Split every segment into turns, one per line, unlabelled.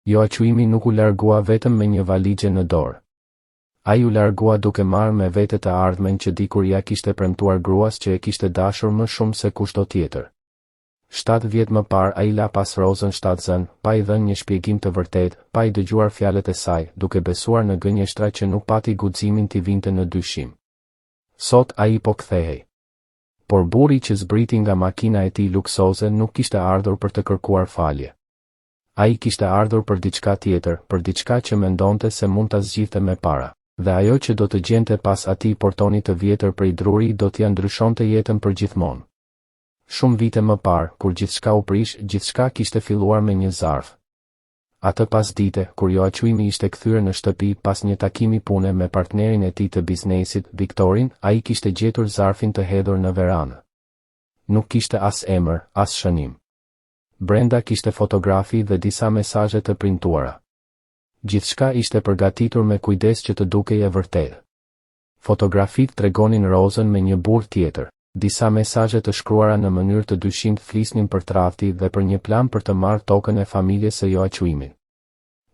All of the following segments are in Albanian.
Joaquimi nuk u largua vetëm me një valixhe në dorë. Ai u largua duke marrë me vete të ardhmen që dikur ja kishte premtuar gruas që e kishte dashur më shumë se kushdo tjetër. 7 vjet më parë ai la pas Rozën shtatzën, pa i dhënë një shpjegim të vërtetë, pa i dëgjuar fjalët e saj, duke besuar në gënjeshtra që nuk pati guximin t'i vinte në dyshim. Sot ai po kthehej. Por burri që zbriti nga makina e tij luksoze nuk kishte ardhur për të kërkuar falje. Ai kishte ardhur për diçka tjetër, për diçka që mendonte se mund ta zgjidhte me para, dhe ajo që do të gjente pas atij portoni të vjetër prej druri do t'ia ndryshonte jetën përgjithmonë. Shumë vite më parë, kur gjithçka u prish, gjithçka kishte filluar me një zarf. Atë pasdite, kur Joaquimi ishte kthyer në shtëpi pas një takimi pune me partnerin e tij të biznesit, Viktorin, ai kishte gjetur zarfin të hedhur në verandë. Nuk kishte as emër, as shënim. Brenda kishte fotografi dhe disa mesazhe të printuara. Gjithçka ishte përgatitur me kujdes që të dukej e vërtetë. Fotografitë tregonin Rozën me një burr tjetër. Disa mesazhe të shkruara në mënyrë të dyshimt flisnin për tradhti dhe për një plan për të marrë tokën e familjes së Joaquimit.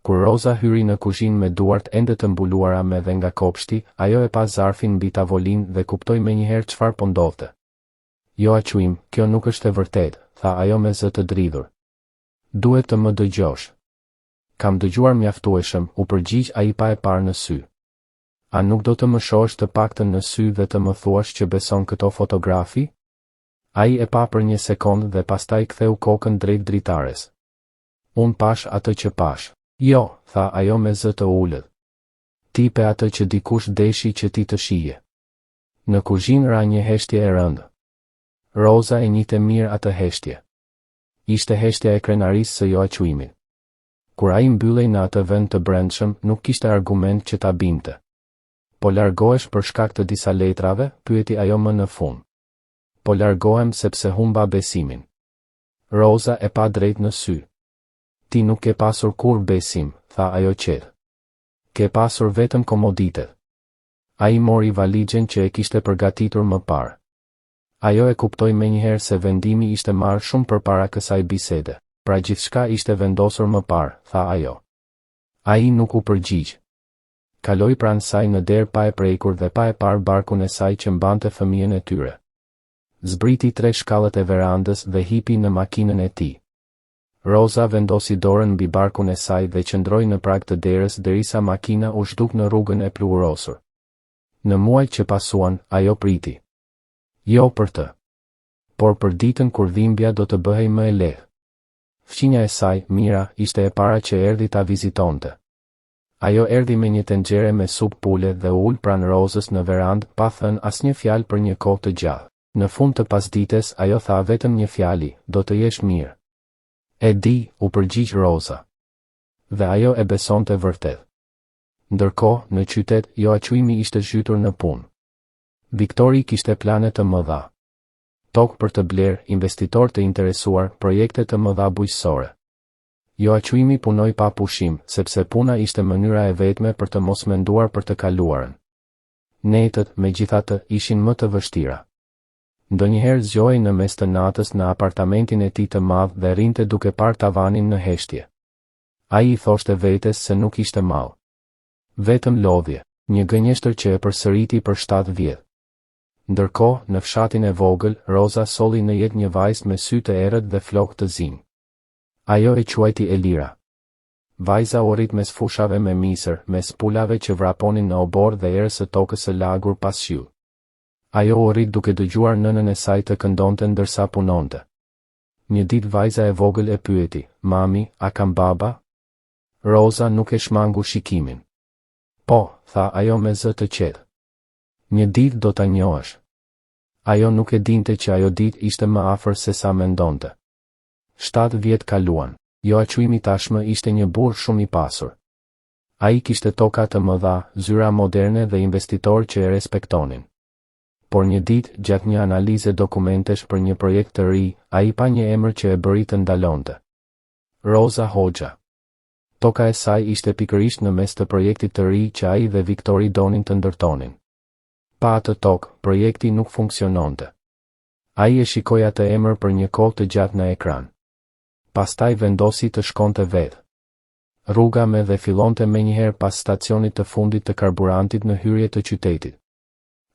Kur Roza hyri në kuzhinë me duart ende të mbuluara me dhe nga kopshti, ajo e pa zarfin mbi tavolinë dhe kuptoi menjëherë çfarë po ndodhte. Joaquim, kjo nuk është e vërtetë, tha ajo me zë të dridhur. Duhet të më dëgjosh. Kam dëgjuar mjaftueshëm, u përgjigj ai pa e parë në sy. A nuk do të më shohësh të paktën në sy dhe të më thuash që beson këto fotografi? Ai e pa për një sekondë dhe pastaj ktheu kokën drejt dritares. Unë pash atë që pash. Jo, tha ajo me zë të ulët. Ti pe atë që dikush deshi që ti të shije. Në kuzhinë ra një heshtje e rëndë. Roza e njihte mirë atë heshtje. Ishte heshtja e krenarisë së Joaquimit. Kur ai mbyllej në atë vend të brendshëm, nuk kishte argument që ta binte. Po largohesh për shkak të disa letrave, pyeti ajo më në fund. Po largohem sepse humba besimin. Roza e pa drejt në sy. Ti nuk ke pasur kur besim, tha ajo qetë. Ke pasur vetëm komoditet. Ai mori valixhen që e kishte përgatitur më parë. Ajo e kuptoi menjëherë se vendimi ishte marrë shumë përpara kësaj bisede, pra gjithçka ishte vendosur më parë, tha ajo. Ai nuk u përgjigj. Kaloi pranë saj në derë pa e prekur dhe pa e parë barkun e saj që mbante fëmijën e tyre. Zbriti 3 shkallët e verandës dhe hipi në makinën e tij. Roza vendosi dorën mbi barkun e saj dhe qëndroi në prag të derës derisa makina u zhduk në rrugën e pluhurosur. Në muajt që pasuan, ajo priti. Jo për të. Por për ditën kur dhimbja do të bëhej më e lehtë. Fqinja e saj, Mira, ishte e para që erdhi ta vizitonte. Ajo erdhi me një tenxhere me supë pule dhe ul pranë Rozës në verandë, pa thënë asnjë fjalë për një kohë të gjatë. Në fund të pasdites ajo tha vetëm një fjali, do të jesh mirë. E di, u përgjigj Roza. Dhe ajo e besonte vërtet. Ndërkohë, në qytet, Joaquimi ishte zhytur në punë. Viktori kishte plane të mëdha. Tokë për të blerë, investitor të interesuar, projekte të mëdha bujqësore. Joaquimi punoi pa pushim, sepse puna ishte mënyra e vetme për të mos menduar për të kaluarën. Netët, megjithatë, ishin më të vështira. Ndonjëherë zgjohej në mes të natës në apartamentin e tij të madh dhe rinte duke parë tavanin në heshtje. Ai i thoshte vetes se nuk ishte mall. Vetëm lodhje, një gënjeshtër që e përsëriti për 7 vjet. Ndërkohë, në fshatin e vogël, Roza solli në jetë një vajzë me sy të errët dhe flokë të zinj. Ajo e quajti Elira. Vajza u rrit mes fushave me misër, mes pulave që vraponin në obor dhe erës së tokës së lagur pas shiut. Ajo u rrit duke dëgjuar nënën e saj të këndonte ndërsa punonte. Një ditë vajza e vogël e pyeti, "Mami, a kam baba?" Roza nuk e shmangu shikimin. "Po," tha ajo me zë të qetë. "Një ditë do ta njohësh." Ajo nuk e dinte që ajo ditë ishte më afër se sa mendonte. 7 vjet kaluan. Joaquimi tashmë ishte një burr shumë i pasur. Ai kishte toka të mëdha, zyra moderne dhe investitor që e respektonin. Por një ditë, gjatë një analize dokumentesh për një projekt të ri, ai pa një emër që e bëri të ndalonte. Roza Hoxha. Toka e saj ishte pikërisht në mes të projektit të ri që ai dhe Viktori donin të ndërtonin. Pa atë tokë, projekti nuk funksiononte. Ai e shikoi atë emër për një kohë të gjatë në ekran. Pastaj vendosi të shkonte vetë. Rruga me dhe fillonte menjëherë pas stacionit të fundit të karburantit në hyrje të qytetit.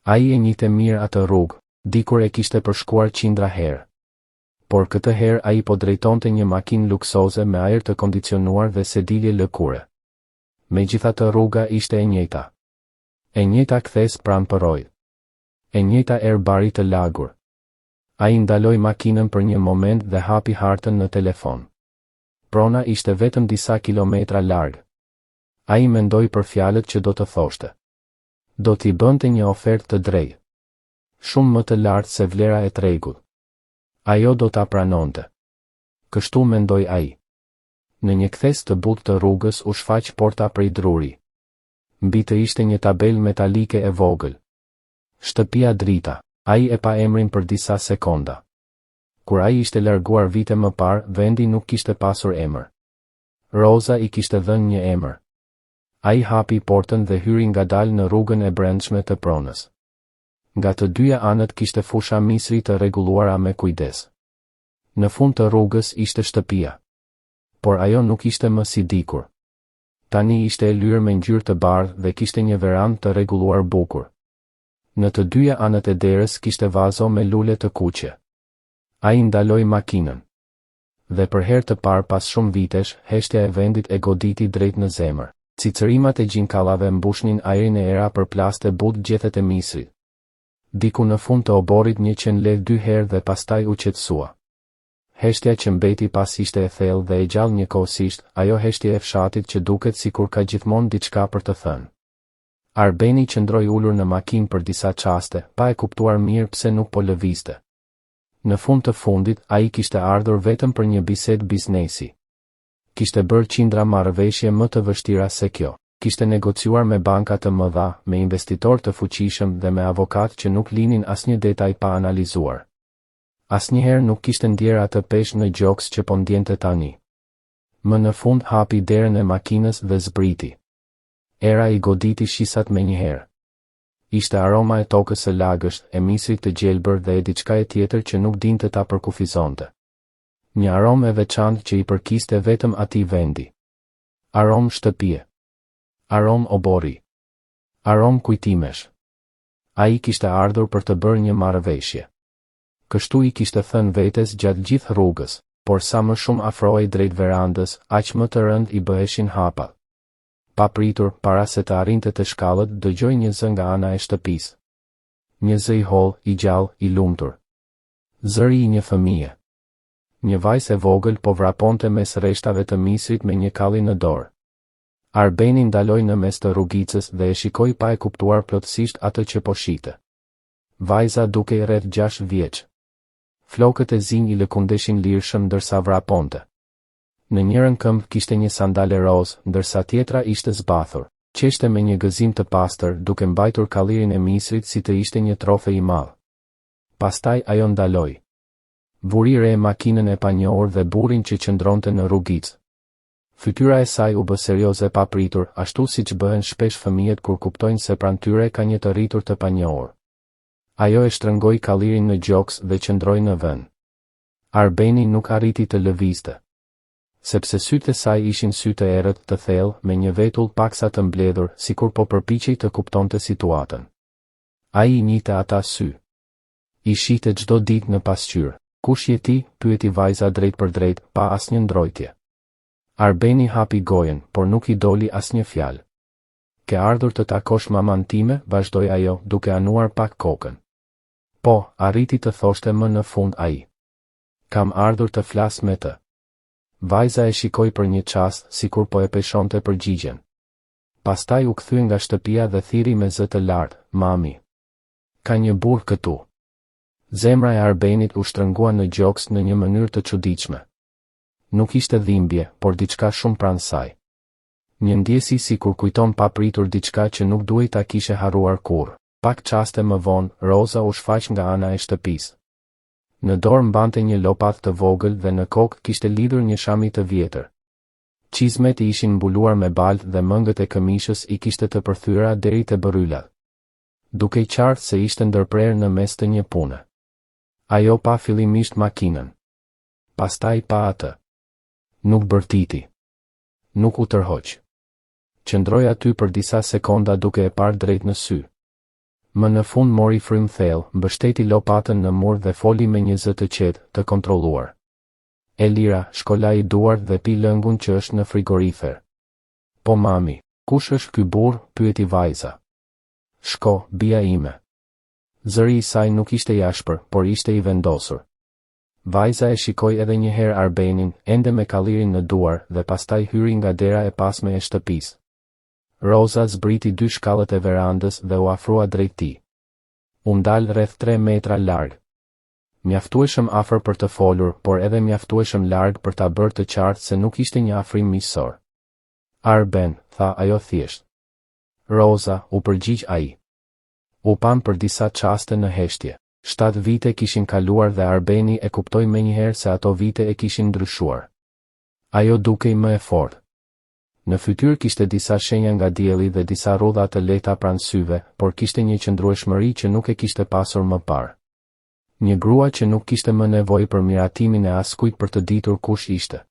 Ai e njihte mirë atë rrugë, dikur e kishte përshkuar qindra herë. Por këtë herë ai po drejtonte një makinë luksoze me ajër të kondicionuar dhe sedilje lëkure. Megjithatë rruga ishte e njëjta. E njëjta kthes pranë përojë. E njëjta airbari të lagur. Ai ndaloi makinën për një moment dhe hapi hartën në telefon. Prona ishte vetëm disa kilometra larg. Ai mendoi për fjalët që do të thoshte. Do t'i bënte një ofertë të drejtë. Shumë më të lartë se vlera e tregut. Ajo do ta pranonte. Kështu mendoi ai. Në një kthes të butë të rrugës u shfaq porta prej druri. Mbi të ishte një tabelë metalike e vogël. Shtëpia drita. Ai e pa emrin për disa sekonda. Kur ai ishte larguar vite më parë, vendi nuk kishte pasur emër. Roza i kishte dhënë një emër. Ai hapi portën dhe hyri ngadalë në rrugën e brendshme të pronës. Nga të dyja anët kishte fusha misri të rregulluara me kujdes. Në fund të rrugës ishte shtëpia. Por ajo nuk ishte më si dikur. Tani ishte e lyrë me ngjyrë të bardhë dhe kishte një verandë të rregulluar bukur. Në të dyja anët e derës kishte vazo me lule të kuqe. Ai ndaloi makinën. Dhe për herë të parë pas shumë vitesh, heshtja e vendit e goditi drejt në zemër. Cicërimat e gjinkalave mbushnin ajrin e era për plaste butë gjethet e misrit. Diku në fund të oborit 100 lekë 2 herë dhe pastaj u qetësua. Heshtja që mbeti pas ishte e thellë dhe e gjallë njëkohësisht, ajo heshtje e fshatit që duket sikur ka gjithmonë diçka për të thënë. Arbeni qëndroi ulur në makinë për disa çaste, pa e kuptuar mirë pse nuk po lëvizte. Në fund të fundit, ai kishte ardhur vetëm për një bisedë biznesi. Kishte bërë qindra marrëveshje më të vështira se kjo. Kishte negociuar me banka të mëdha, me investitor të fuqishëm dhe me avokat që nuk linin asnjë detaj pa analizuar. Asnjëherë nuk kishte ndjer atë peshë në gjoks që po ndjente tani. Më në fund hapi derën e makinës dhe zbriti. Era i goditi shisat me njëherë. Ishte aroma e tokës së lagësht, e misrit të gjelbër dhe e diçka e tjetër që nuk dinte ta përkufizonte. Një aromë e veçantë që i përkiste vetëm atij vendi. Aromë shtëpie. Aromë obori. Aromë kujtimesh. Ai kishte ardhur për të bërë një marrëveshje. Kështu i kishte thënë vetes gjatë gjithë rrugës, por sa më shumë afrohej drejt verandës, aq më të rënd i bëheshin hapat. Papritur, para se të arrinte të shkallët, dëgjoi një zë nga ana e shtëpisë. Një zë i hollë, i gjallë, i lumtur. Zëri i një fëmije. Një vajzë e vogël po vraponte mes rreshtave të misrit me një kalli në dorë. Arbeni ndaloi në mes të rrugicës dhe e shikoi pa e kuptuar plotësisht atë që po shite. Vajza dukej rreth 6 vjeç. Flokët e zinj i lëkundeshin lirshëm ndërsa vraponte. Në njërën këmbë kishte një sandale roz, ndërsa tjetra ishte zbathur. Qeshte me një gëzim të pastër, duke mbajtur kallirin e misrit si të ishte një trofe i madh. Pastaj ajo ndaloi. Vuri re makinën e panjohur dhe burrin që qëndronte në rrugicë. Fytyra e saj u bë serioze pa pritur, ashtu siç bëhen shpesh fëmijët kur kuptojnë se pranë tyre ka një të rritur të panjohur. Ajo e shtrëngoi kallirin në gjoks dhe qëndroi në vend. Arbeni nuk arriti të lëvizte. Sepse sytë e saj ishin sy të errët, të thellë, me një vetull paksa të mbledhur, sikur po përpiqej të kuptonte situatën. Ai i njihte ata sy. I shihte çdo ditë në pasqyrë. Kush je ti? Pyeti vajza drejt për drejt, pa asnjë ndrojtje. Arbeni hapi gojen, por nuk i doli asnjë fjalë. Ke ardhur të takosh maman time, vazhdoi ajo, duke anuar pak kokën. Po, arriti të thoshte më në fund ai. Kam ardhur të flas me të. Vajza e shikoi për një çast, sikur po e peshonte përgjigjen. Pastaj u kthye nga shtëpia dhe thiri me zë të lartë, "Mami, ka një burr këtu." Zemra e Arbenit u shtrëngua në gjoks në një mënyrë të çuditshme. Nuk ishte dhimbje, por diçka shumë pranë saj. Një ndjesi sikur kujton papritur diçka që nuk duhej ta kishe harruar kurrë. Pak çaste më vonë, Roza u shfaq nga ana e shtëpisë. Në dorë mbante një lopatë të vogël dhe në kokë kishte lidhur një shami të vjetër. Çizmet i ishin mbuluar me baltë dhe mëngët e këmishës i kishte të përthyera deri te bëryllat. Dukej qartë se ishte ndërprerë në mes të një pune. Ajo pa fillimisht makinën. Pastaj pa atë. Nuk bërtiti. Nuk u tërhoq. Qëndroj aty për disa sekonda duke e parë drejt në sy. Më në fund mori frym thellë, mbështeti lopatën në mur dhe foli me një zë të qetë, të kontrolluar. Elira shkolai duart dhe pi lëngun që është në frigorifer. Po mami, kush është ky burr? Pyeti vajza. Shko, bia ime. Zëri i saj nuk ishte i ashpër, por ishte i vendosur. Vajza e shikoi edhe një herë Arbenin, ende me kallirin në duar, dhe pastaj hyri nga dera e pasme e shtëpisë. Roza zbriti 2 shkallët e verandës dhe u afrua drejt tij. U ndal rreth 3 metra larg. Mjaftueshëm afër për të folur, por edhe mjaftueshëm larg për ta bërë të qartë se nuk ishte një afrim miqësor. Arben, tha ajo thjesht. Roza, u përgjigj ai. U pan për disa çaste në heshtje. 7 vite kishin kaluar dhe Arbeni e kuptoi menjëherë se ato vite e kishin ndryshuar. Ajo dukej më e fortë. Në fytyrë kishte disa shenja nga dielli dhe disa rrudha të lehta pranë syve, por kishte një qëndrueshmëri që nuk e kishte pasur më parë. Një grua që nuk kishte më nevojë për miratimin e askujt për të ditur kush ishte.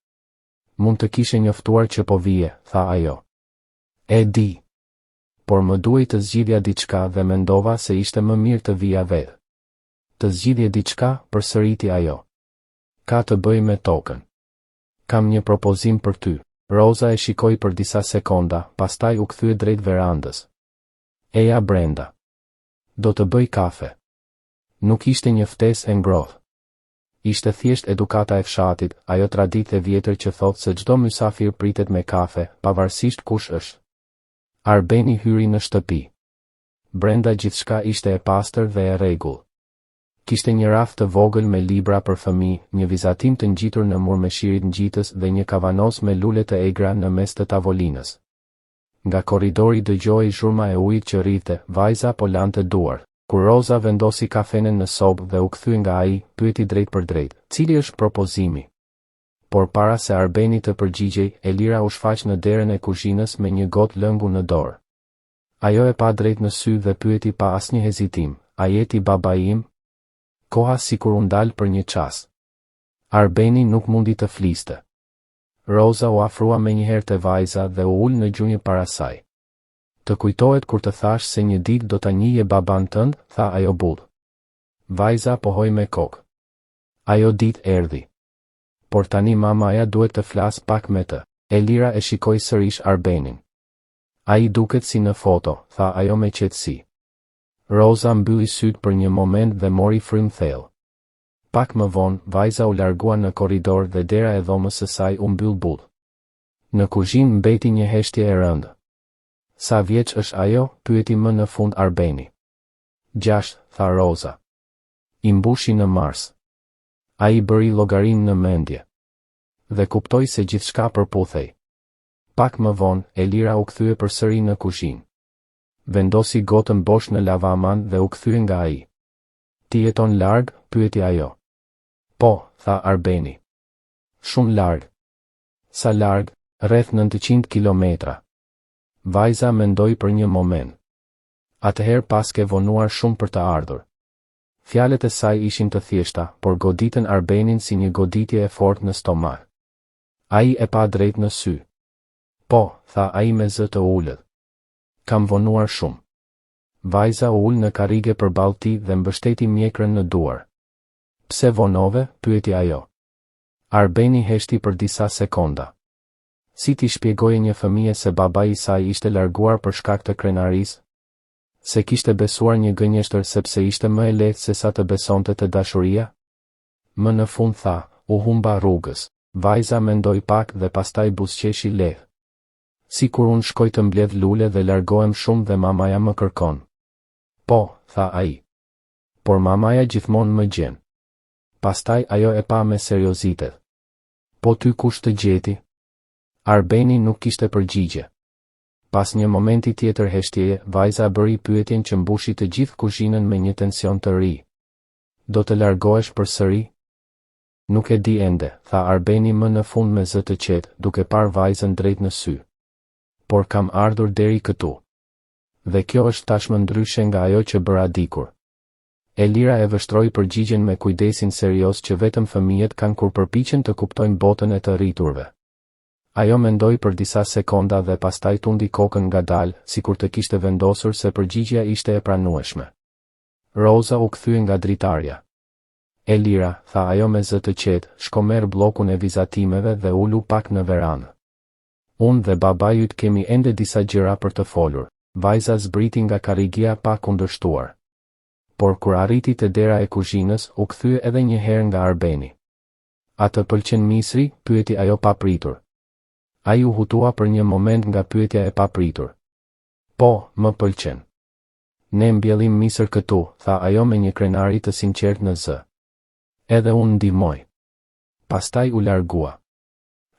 Mund të kishe njoftuar që po vije, tha ajo. E di. Por më duhej të zgjidhja diçka dhe mendova se ishte më mirë të vija vetë. Të zgjidhje diçka, përsëriti ajo. Ka të bëj me tokën. Kam një propozim për ty. Roza e shikoi për disa sekonda, pastaj u kthye drejt verandës. Eja brenda. Do të bëj kafe. Nuk ishte një ftesë e ngrohtë. Ishte thjesht edukata e fshatit, ajo traditë e vjetër që thotë se çdo mysafir pritet me kafe, pavarësisht kush është. Arbeni hyri në shtëpi. Brenda gjithçka ishte e pastër dhe e rregull. Kishte një raft të vogël me libra për fëmijë, një vizatim të ngjitur në mur me shirit ngjitës dhe një kavanos me lule të egra në mes të tavolinës. Nga korridori dëgjohej zhurma e ujit që rrinte, vajza po lante duar. Kur Roza vendosi kafenen në sobë dhe u kthye nga ai, pyeti drejt për drejt, cili është propozimi? Por para se Arbeni të përgjigjej, Elira u shfaq në derën e kuzhinës me një gotë lëngu në dorë. Ajo e pa drejt në sy dhe pyeti pa asnjë hezitim, a jeti babai im? Koha sikur u ndal për një çast. Arbeni nuk mundi të fliste. Roza u afrua menjëherë te vajza dhe u ul në gjunjë para saj. Të kujtohet kur të thash se një ditë do ta njihje baban tënd, tha ajo bull. Vajza pohoi me kokë. Ajo ditë erdhi. Por tani mamaja duhet të flas pak me të. Elira e shikoi sërish Arbenin. Ai duket si në foto, tha ajo me qetësi. Roza mbylli syt për një moment dhe mori frym thellë. Pak më vonë, vajza u largua në korridor dhe dera e dhomës së saj u mbyll bull. Në kuzhinë mbeti një heshtje e rëndë. Sa vjeç është ajo? Pyeti më në fund Arbeni. 6, tha Roza. I mbushi në mars. Ai bëri llogarinë në mendje. Dhe kuptoi se gjithçka përputhej. Pak më vonë, Elira u kthye përsëri në kuzhinë. Vendosi gotën bosh në lavaman dhe u kthye nga ai. Ti jeton larg? Pyeti ajo. Po, tha Arbeni. Shumë larg. Sa larg? Rreth 900 kilometra. Vajza mendoi për një moment. Atëherë paske vonuar shumë për të ardhur. Fjalët e saj ishin të thjeshta, por goditën Arbenin si një goditje e fortë në stomak. Ai e pa drejt në sy. Po, tha ai me zë të ulët. Kam vonuar shumë. Vajza u ul në karrige përballë tij dhe mbështeti mjekrën në duar. Pse vonove? Pyeti ajo. Arbeni heshti për disa sekonda. Si ti shpjegoje një fëmijë se babai i saj ishte larguar për shkak të krenarisë? Se kishte besuar një gënjeshtër sepse ishte më e lehtë se sa të besonte të dashuria? Më në fund tha, u humba rrugës. Vajza mendoi pak dhe pastaj buzëqeshi lehtë. Si kur unë shkoj të mbledh lule dhe largohem shumë dhe mamaja më kërkon. Po, tha ai. Por mamaja gjithmonë më gjen. Pastaj ajo e pa me seriozitet. Po ty kush të gjeti? Arbeni nuk kishte përgjigje. Pas një momenti tjetër heshtjeje, vajza bëri pyetjen që mbushi të gjithë kuzhinën me një tension të ri. Do të largohesh përsëri? Nuk e di ende, tha Arbeni më në fund me zë të qetë, duke parë vajzën drejt në sy. Por kam ardhur deri këtu. Dhe kjo është tashmë ndryshe nga ajo që bëra dikur. Elira e vështroi përgjigjen me kujdesin serioz që vetëm fëmijët kanë kur përpiqen të kuptojnë botën e të rriturve. Ajo mendoi për disa sekonda dhe pastaj tundi kokën ngadalë, sikur të kishte vendosur se përgjigjja ishte e pranueshme. Rosa u kthye nga dritarja. Elira, tha ajo me zë të qetë, shko merr bllokun e vizatimeve dhe ulu pak në veranë. Unë dhe babai yt kemi ende disa gjëra për të folur. Vajza zbriti nga karrigia pa kundërshtuar. Por kur arriti te dera e kuzhinës, u kthye edhe një herë nga Arbeni. A të pëlqen misri? Pyeti ajo papritur. Ai u hutua për një moment nga pyetja e papritur. Po, më pëlqen. Ne mbjellim misër këtu, tha ajo me një krenari të sinqert në zë. Edhe unë ndihmoj. Pastaj u largua.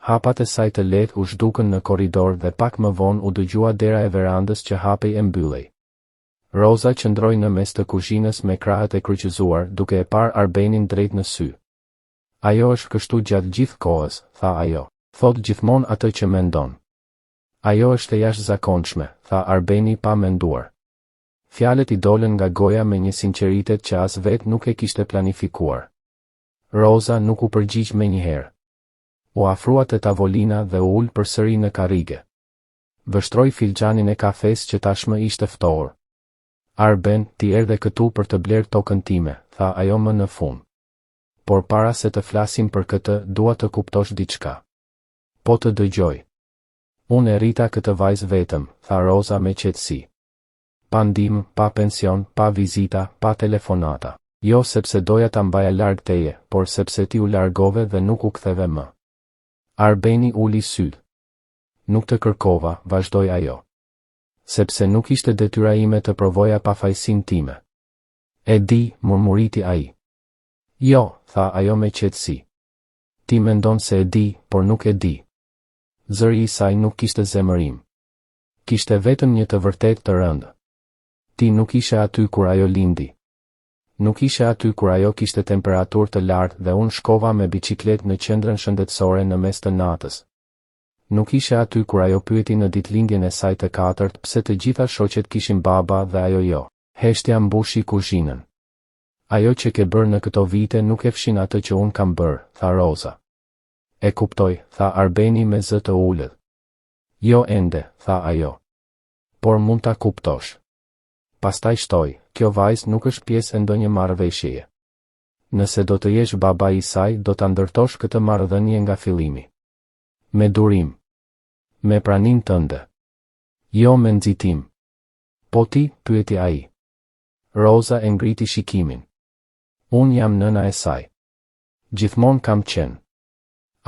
Hapat e saj të lehtë u zhdukën në korridor dhe pak më vonë u dëgjua dera e verandës që hapej e mbyllej. Rosa qëndroi në mes të kuzhinës me krahët e kryqëzuar, duke e parë Arbenin drejt në sy. Ajo është kështu gjatë gjithë kohës, tha ajo. Thot gjithmonë atë që mendon. Ajo është e jashtëzakonshme, tha Arbeni pa menduar. Fjalët i dolën nga goja me një sinqeritet që as vetë nuk e kishte planifikuar. Rosa nuk u përgjigj menjëherë. U afrua te tavolina dhe u ul përsëri në karrige. Vështroi filxhanin e kafes që tashmë ishte ftohur. Arben, ti erdhe këtu për të bler tokën time, tha ajo më në fund. Por para se të flasim për këtë, dua të kuptosh diçka. Po të dëgjoj. Unë e rrita këtë vajzë vetëm, tha Rosa me qetësi. Pa ndihmë, pa pension, pa vizita, pa telefonata. Jo sepse doja ta mbaja larg teje, por sepse ti u largove dhe nuk u ktheve më. Arbeni uli syt. Nuk të kërkova, vazhdoi ajo. Sepse nuk ishte detyra ime të provoja pafajësinë time. E di, murmuriti ai. Jo, tha ajo me qetësi. Ti mendon se e di, por nuk e di. Zëri i saj nuk kishte zemërim. Kishte vetëm një të vërtetë të rëndë. Ti nuk ishe aty kur ajo lindi. Nuk ishe aty kur ajo kishte temperaturë të lartë dhe unë shkova me biçikletë në qendrën shëndetësore në mes të natës. Nuk ishe aty kur ajo pyeti në ditëlindjen e saj të katërt pse të gjitha shoqet kishin baba dhe ajo jo. Heshtja mbushi kuzhinën. Ajo që ke bërë në këto vite nuk e fshin atë që unë kam bërë, tha Rosa. E kuptoj, tha Arbeni me zë të ulët. Jo ende, tha ajo. Por mund ta kuptosh. Pastaj shtoi, kjo vajzë nuk është pjesë e ndonjë marrëveshjeje. Nëse do të jesh baba i saj, do ta ndërtosh këtë marrëdhënie nga fillimi. Me durim. Me praninë tënde. Jo me nxitim. Po ti, pyeti ai. Rosa e ngriti shikimin. Unë jam nëna e saj. Gjithmonë kam qenë.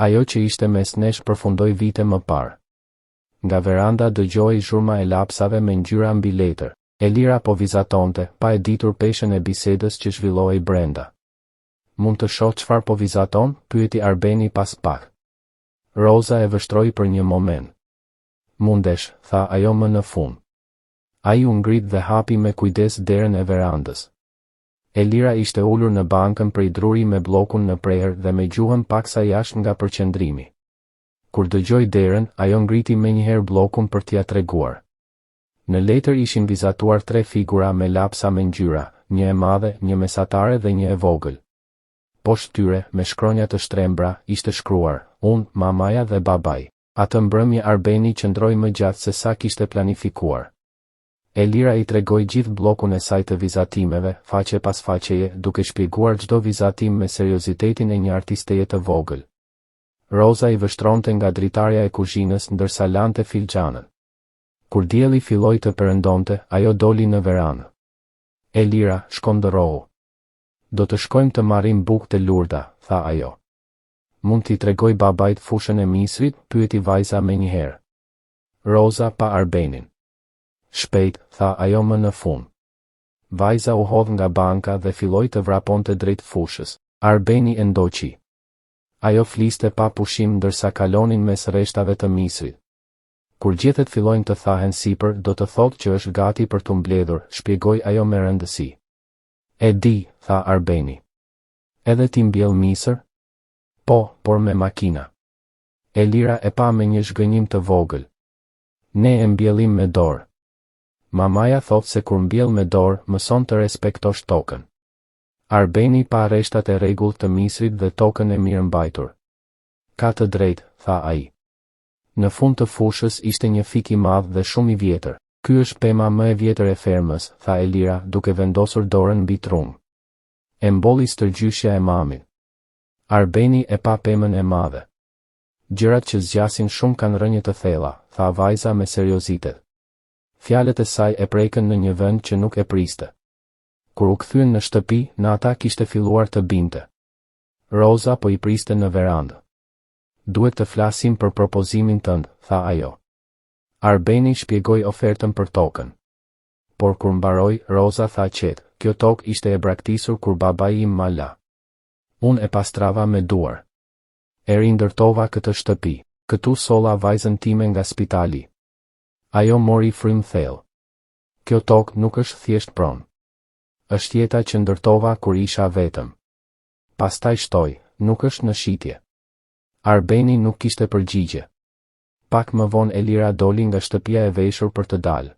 Ajo që ishte mes nesh përfundoi vite më parë. Nga veranda dëgjoi zhurma e lapsave me ngjyra mbi letër. Elira po vizatonte, pa e ditur peshën e bisedës që zhvillohej brenda. Mund të shoh çfarë po vizaton? Pyeti Arbeni pas pak. Rosa e vështroi për një moment. Mundesh, tha ajo më në fund. Ai u ngrit dhe hapi me kujdes derën e verandës. Elira ishte ulur në bankën prej druri me bllokun në prerë dhe me gjuhën paksa jashtë nga përqendrimi. Kur dëgjoi derën, ajo ngriti menjëherë bllokun për t'ia treguar. Në letër ishin vizatuar 3 figura me lapsa me ngjyra, një e madhe, një mesatare dhe një e vogël. Poshtë tyre, me shkronja të shtrembra, ishte shkruar, unë, mamaja dhe babai. Atë mbrëmje Arbeni qëndroi më gjatë se sa kishte planifikuar. Elira i tregoi gjithë bllokun e saj të vizatimeve, faqe pas faqeje, duke shpjeguar çdo vizatim me seriozitetin e një artisteje të vogël. Rosa i vështronte nga dritarja e kuzhinës ndërsa lante filxhanën. Kur dielli filloi të perëndonte, ajo doli në veranë. Elira, shkondërrohu. Do të shkojmë të marrim bukë të lurda, tha ajo. Mund t'i tregoj babait fushën e misrit? Pyeti vajza menjëherë. Rosa pa Arbenin. Shpejt, tha ajo më në fund. Vajza u hodh nga banka dhe filloi të vraponte drejt fushës. Arbeni e ndoqi. Ajo fliste pa pushim ndërsa kalonin mes rreshtave të misrit. Kur gjethet fillojnë të thahen sipër, do të thotë që është gati për t'u mbledhur, shpjegoi ajo me rëndësi. E di, tha Arbeni. Edhe ti mbjell misër? Po, por me makina. Elira e pa me një zhgënjim të vogël. Ne e mbjellim me dorë. Mamaja thotë se kur mbjell me dorë, mëson të respektosh tokën. Arbeni pa rreshtat e rregullt të misrit dhe tokën e mirë mbajtur. Ka të drejtë, tha ai. Në fund të fushës ishte një fik i madh dhe shumë i vjetër. Ky është pema më e vjetër e fermës, tha Elira, duke vendosur dorën mbi trumë. E mbolli stërgjyshja e mamit. Arbeni e pa pemën e madhe. Gjërat që zgjasin shumë kanë rënje të thella, tha vajza me seriozitet. Fjalët e saj e prekën në një vend që nuk e priste. Kur u kthyen në shtëpi, nata kishte filluar të binte. Roza po i priste në verandë. Duhet të flasim për propozimin tënd, tha ajo. Arbeni shpjegoi ofertën për tokën. Por kur mbaroi, Roza tha qetë, kjo tokë ishte e braktisur kur babai im ma la. Unë e pastrava me duar. E rindërtova këtë shtëpi, këtu solla vajzën time nga spitali. Ajo mori frym thellë. Kjo tokë nuk është thjesht pronë. Është jeta që ndërtova kur isha vetëm. Pastaj shtoi, nuk është në shitje. Arbeni nuk kishte përgjigje. Pak më vonë Elira doli nga shtëpia e veshur për të dalë.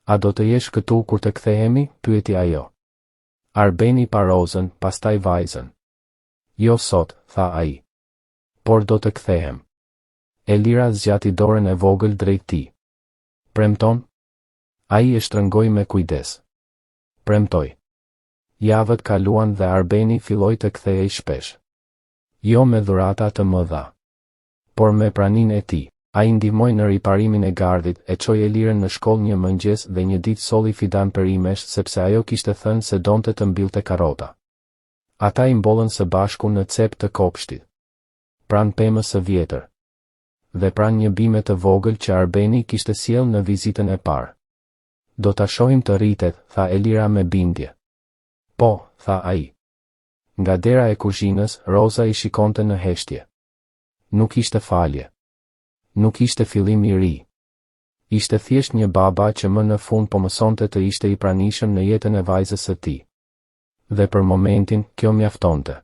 A do të jesh këtu kur të kthehemi? Pyeti ajo. Arbeni pa Rozën, pastaj vajzën. Jo sot, tha ai. Por do të kthehem. Elira zgjati dorën e vogël drejt tij. Premton? Ai e shtrëngoi me kujdes. Premtoj. Javët kaluan dhe Arbeni filloi të kthehej shpesh. Jo me dhurata të mëdha, por me praninë e tij. Ai ndihmoi në riparimin e gardit, e çoi Elirën në shkollë një mëngjes dhe një ditë solli fidan perimesh sepse ajo kishte thënë se donte të mbillte karrota. Ata I mbollën së bashku në cep të kopshtit. Pranë pemës së vjetër. Dhe pranë një bime të vogël që Arbeni kishte sjellë në vizitën e parë. Do ta shohim të rritet, tha Elira me bindje. Po, tha ai. Nga dera e kuzhinës, Roza I shikonte në heshtje. Nuk ishte falje. Nuk ishte fillim I ri. Ishte thjesht një baba që më në fund po mësonte të ishte I pranishëm në jetën e vajzës së tij. Dhe për momentin, kjo mjaftonte.